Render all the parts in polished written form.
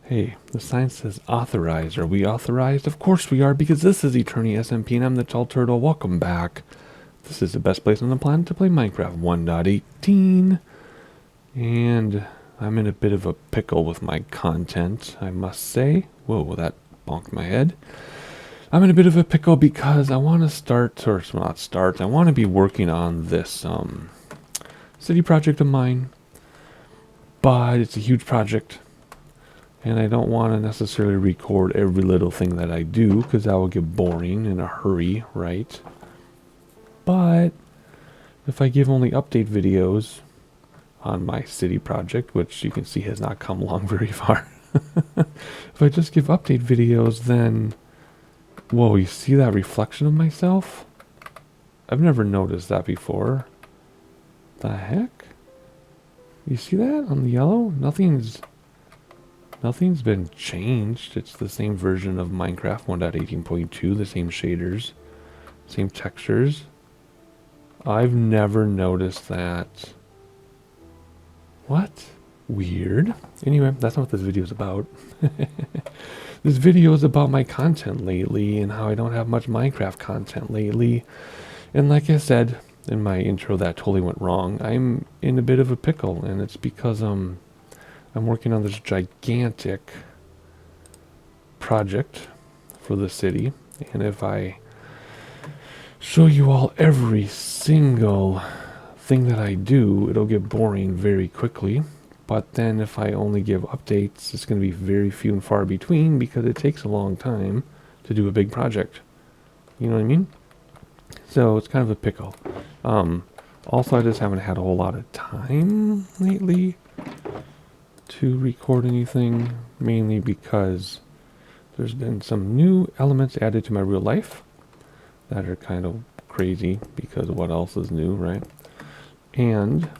Hey, the sign says authorized. Are we authorized? Of course we are, because this is Eternia SMP and I'm the Tall Turtle. Welcome back. This is the best place on the planet to play Minecraft 1.18. And I'm in a bit of a pickle with my content, I must say. Whoa, that bonked my head. I'm in a bit of a pickle because I want to start, or not start, I want to be working on this city project of mine. But it's a huge project. And I don't want to necessarily record every little thing that I do, because that will get boring in a hurry, right? But if I give only update videos on my city project, which you can see has not come along very far. If I just give update videos, then... Whoa, you see that reflection of myself? I've never noticed that before. The heck? You see that on the yellow? Nothing's been changed. It's the same version of Minecraft 1.18.2, the same shaders, same textures. I've never noticed that. What? Weird. Anyway, that's not what this video is about. This video is about my content lately and how I don't have much Minecraft content lately. And like I said in my intro that totally went wrong, I'm in a bit of a pickle, and it's because I'm working on this gigantic project for the city, and if I show you all every single thing that I do, it'll get boring very quickly. But then if I only give updates, it's going to be very few and far between, because it takes a long time to do a big project. You know what I mean? So it's kind of a pickle. Also, I just haven't had a whole lot of time lately to record anything, mainly because there's been some new elements added to my real life that are kind of crazy, because what else is new, right? And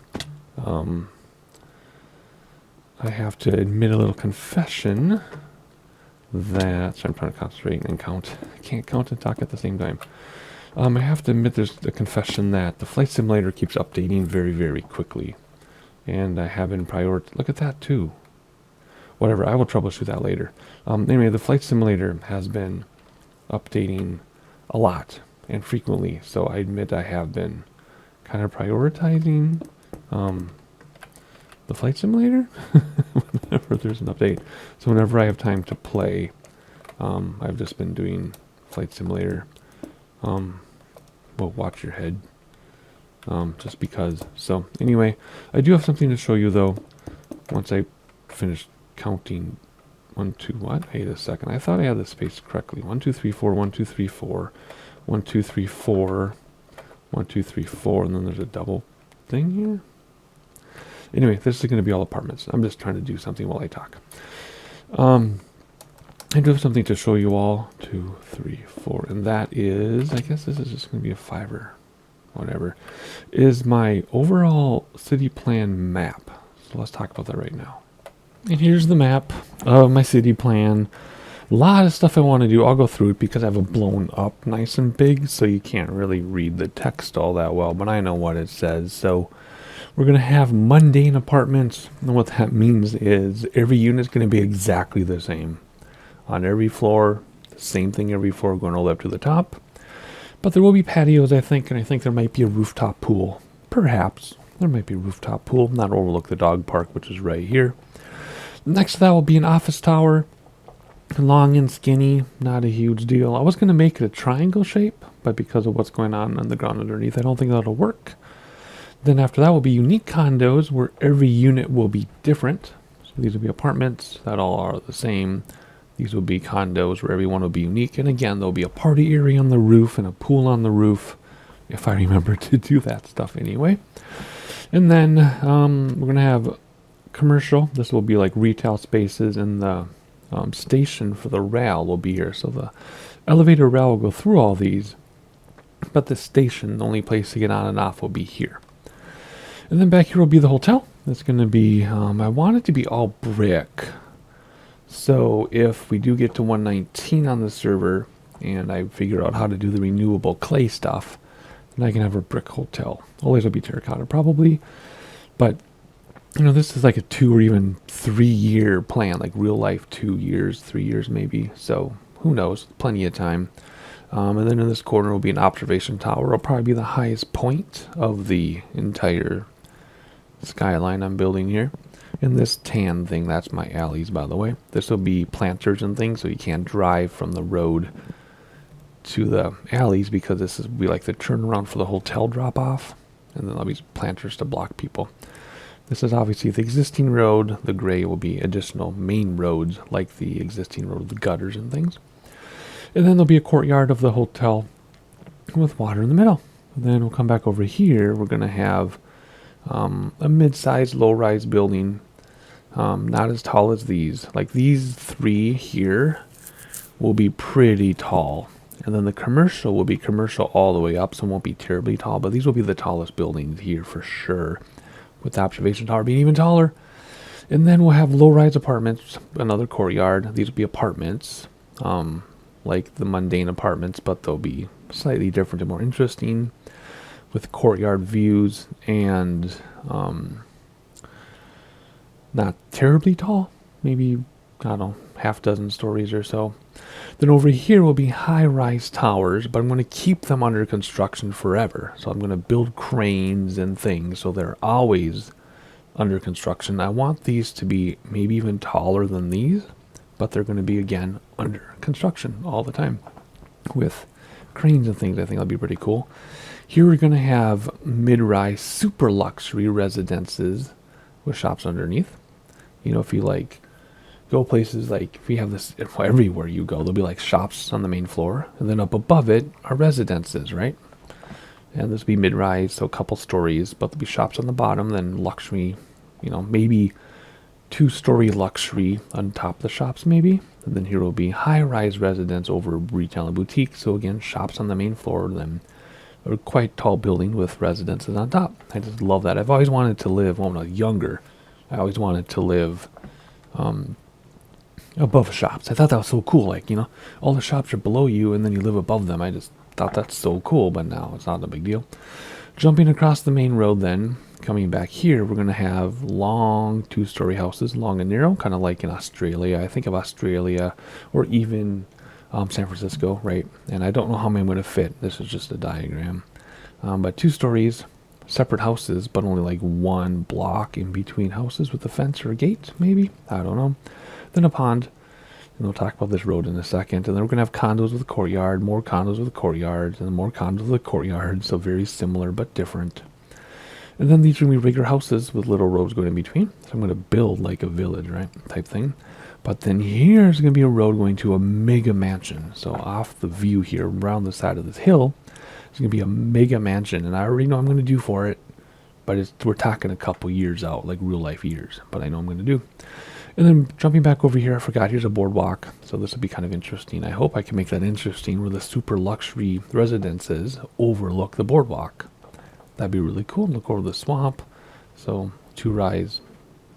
I have to admit a little confession that... So I'm trying to concentrate and count. I can't count and talk at the same time. I have to admit there's a confession that the flight simulator keeps updating very, very quickly. And I have been look at that too. Whatever, I will troubleshoot that later. Anyway, the flight simulator has been updating a lot and frequently. So I admit I have been kind of prioritizing the flight simulator whenever there's an update. So whenever I have time to play, I've just been doing flight simulator. Well, watch your head. Just because. So anyway, I do have something to show you though. Once I finish counting 1, 2, what? Wait a second. I thought I had the space correctly. 1, 2, 3, 4, 1, 2, 3, 4, 1, 2, 3, 4, 1, 2, 3, 4, and then there's a double thing here. Anyway, this is going to be all apartments. I'm just trying to do something while I talk. I do have something to show you all. 2, 3, 4, and that is, I guess this is just going to be a 5-er. Whatever, is my overall city plan map. So let's talk about that right now. And here's the map of my city plan. A lot of stuff I want to do. I'll go through it because I have it blown up nice and big, so you can't really read the text all that well, but I know what it says. So we're going to have mundane apartments, and what that means is every unit is going to be exactly the same. On every floor, the same thing every floor, going all the way up to the top. But there will be patios, I think, and I think there might be a rooftop pool. Perhaps. There might be a rooftop pool, not overlook the dog park, which is right here. Next to that will be an office tower. Long and skinny, not a huge deal. I was going to make it a triangle shape, but because of what's going on the ground underneath, I don't think that'll work. Then after that will be unique condos, where every unit will be different. So these will be apartments that all are the same. These will be condos where everyone will be unique. And again, there'll be a party area on the roof and a pool on the roof, if I remember to do that stuff anyway. And then we're going to have commercial. This will be like retail spaces, and the station for the rail will be here. So the elevator rail will go through all these, but the station, the only place to get on and off, will be here. And then back here will be the hotel. It's going to be, I want it to be all brick. So if we do get to 119 on the server, and I figure out how to do the renewable clay stuff, then I can have a brick hotel. Always will be terracotta probably, but you know, this is like a 2 or even 3 year plan, like real life 2 years, 3 years maybe. So who knows? Plenty of time. And then in this corner will be an observation tower. It'll probably be the highest point of the entire skyline I'm building here. And this tan thing, that's my alleys, by the way. This will be planters and things, so you can't drive from the road to the alleys, because this will be like the turnaround for the hotel drop off. And then there'll be planters to block people. This is obviously the existing road. The gray will be additional main roads, like the existing road, the gutters and things. And then there'll be a courtyard of the hotel with water in the middle. And then we'll come back over here. We're going to have a mid-sized, low-rise building, not as tall as these. Like these three here will be pretty tall. And then the commercial will be commercial all the way up, so it won't be terribly tall. But these will be the tallest buildings here for sure, with the observation tower being even taller. And then we'll have low-rise apartments, another courtyard. These will be apartments, like the mundane apartments, but they'll be slightly different and more interesting, with courtyard views and not terribly tall, maybe, I don't know, half dozen stories or so. Then over here will be high-rise towers, but I'm going to keep them under construction forever. So I'm going to build cranes and things, so they're always under construction. I want these to be maybe even taller than these, but they're going to be, again, under construction all the time with cranes and things. I think that'll be pretty cool. Here we're going to have mid-rise super luxury residences with shops underneath. You know, if you like go places, like if you have this everywhere you go, there'll be like shops on the main floor, and then up above it are residences, right? And this will be mid-rise, so a couple stories, but there'll be shops on the bottom, then luxury, you know, maybe 2-story luxury on top of the shops maybe. And then here will be high-rise residence over retail and boutique. So again, shops on the main floor, then a quite tall building with residences on top. I just love that. I've always wanted to live, when I was younger, I always wanted to live above shops. I thought that was so cool. Like, you know, all the shops are below you and then you live above them. I just thought that's so cool, but now it's not a big deal. Jumping across the main road then, coming back here, we're going to have long 2-story houses, long and narrow, kind of like in Australia. I think of Australia or even San Francisco, right? And I don't know how many I'm going to fit. This is just a diagram. But 2 stories, separate houses, but only like 1 block in between houses with a fence or a gate, maybe. I don't know. Then a pond. And we'll talk about this road in a second. And then we're going to have condos with a courtyard, more condos with a courtyard, and more condos with a courtyard. So very similar but different. And then these are going to be regular houses with little roads going in between. So I'm going to build like a village, right, type thing. But then here's going to be a road going to a mega mansion. So off the view here, around the side of this hill, it's going to be a mega mansion. And I already know I'm going to do for it. But we're talking a couple years out, like real life years. But I know I'm going to do. And then jumping back over here, I forgot, here's a boardwalk. So this will be kind of interesting. I hope I can make that interesting, where the super luxury residences overlook the boardwalk. That'd be really cool. Look over the swamp. So 2-rise,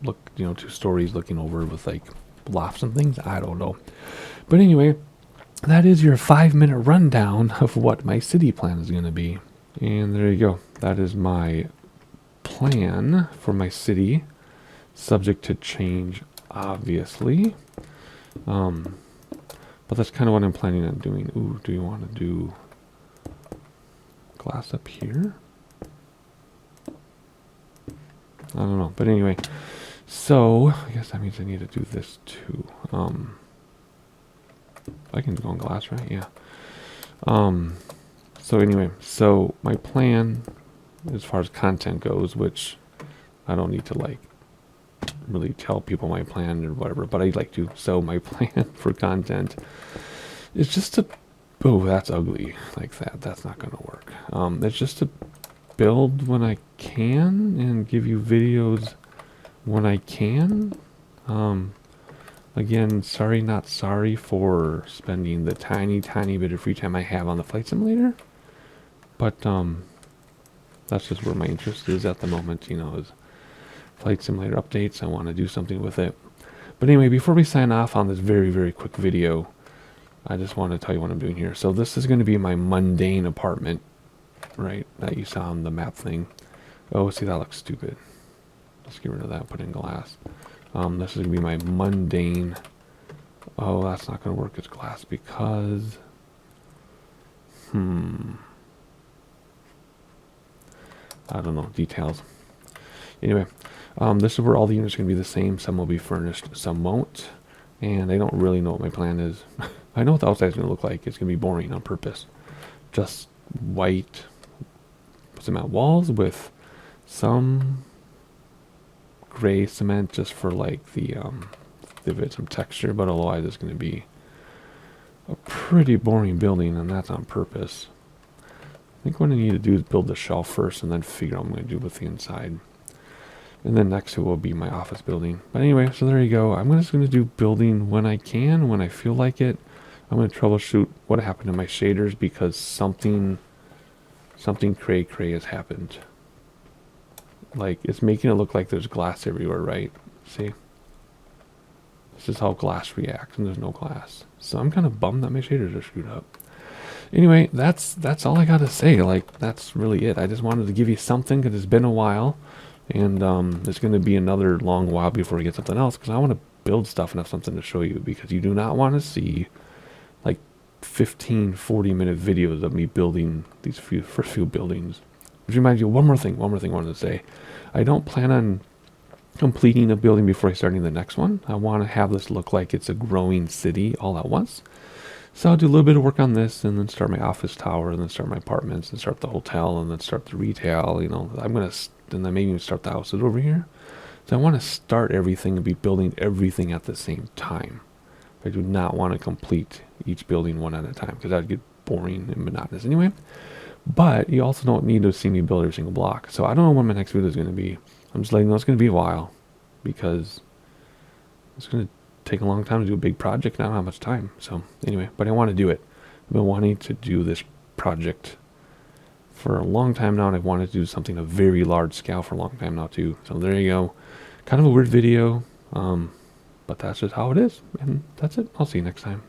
look, you know, 2 stories looking over with like lofts and things. I don't know. But anyway, that is your 5-minute rundown of what my city plan is going to be. And there you go. That is my plan for my city, subject to change, obviously. But that's kind of what I'm planning on doing. Ooh, do you want to do glass up here? I don't know. But anyway, so I guess that means I need to do this too. I can go on glass, right? Yeah. So anyway, so my plan as far as content goes, which I don't need to like really tell people my plan or whatever, but I'd like to. So my plan for content is just to, oh, that's ugly like that. That's not going to work. It's just to build when I can and give you videos when I can. Again, sorry, not sorry for spending the tiny bit of free time I have on the flight simulator, but that's just where my interest is at the moment, you know, is flight simulator updates. I want to do something with it. But anyway, before we sign off on this very quick video, I just want to tell you what I'm doing here. So this is going to be my mundane apartment, right, that you saw on the map thing. Oh, see, that looks stupid. Let's get rid of that, put in glass. This is going to be my mundane. Oh, that's not going to work as glass because... I don't know, details. Anyway, this is where all the units are going to be the same. Some will be furnished, some won't. And I don't really know what my plan is. I know what the outside is going to look like. It's going to be boring on purpose. Just white cement walls with some gray cement just for like the give it some texture, but otherwise it's going to be a pretty boring building, and that's on purpose. I think what I need to do is build the shelf first and then figure out what I'm going to do with the inside. And then next to it will be my office building. But anyway, so there you go. I'm just going to do building when I can, when I feel like it. I'm going to troubleshoot what happened to my shaders because something cray has happened. Like, it's making it look like there's glass everywhere, right? See? This is how glass reacts, and there's no glass. So I'm kind of bummed that my shaders are screwed up. Anyway, that's all I got to say. Like, that's really it. I just wanted to give you something because it's been a while. And it's going to be another long while before we get something else because I want to build stuff and have something to show you because you do not want to see like 15, 40-minute videos of me building these first few buildings. Which reminds you, one more thing I wanted to say. I don't plan on completing a building before starting the next one. I want to have this look like it's a growing city all at once. So I'll do a little bit of work on this and then start my office tower and then start my apartments and start the hotel and then start the retail. You know, I'm going to, and then maybe even start the houses over here. So I want to start everything and be building everything at the same time. I do not want to complete each building one at a time because that would get boring and monotonous anyway. But you also don't need to see me build every single block. So I don't know when my next video is going to be. I'm just letting you know it's going to be a while because it's going to take a long time to do a big project and I don't have much time. So anyway, but I want to do it. I've been wanting to do this project for a long time now, and I've wanted to do something a very large scale for a long time now too. So there you go. Kind of a weird video, but that's just how it is. And that's it. I'll see you next time.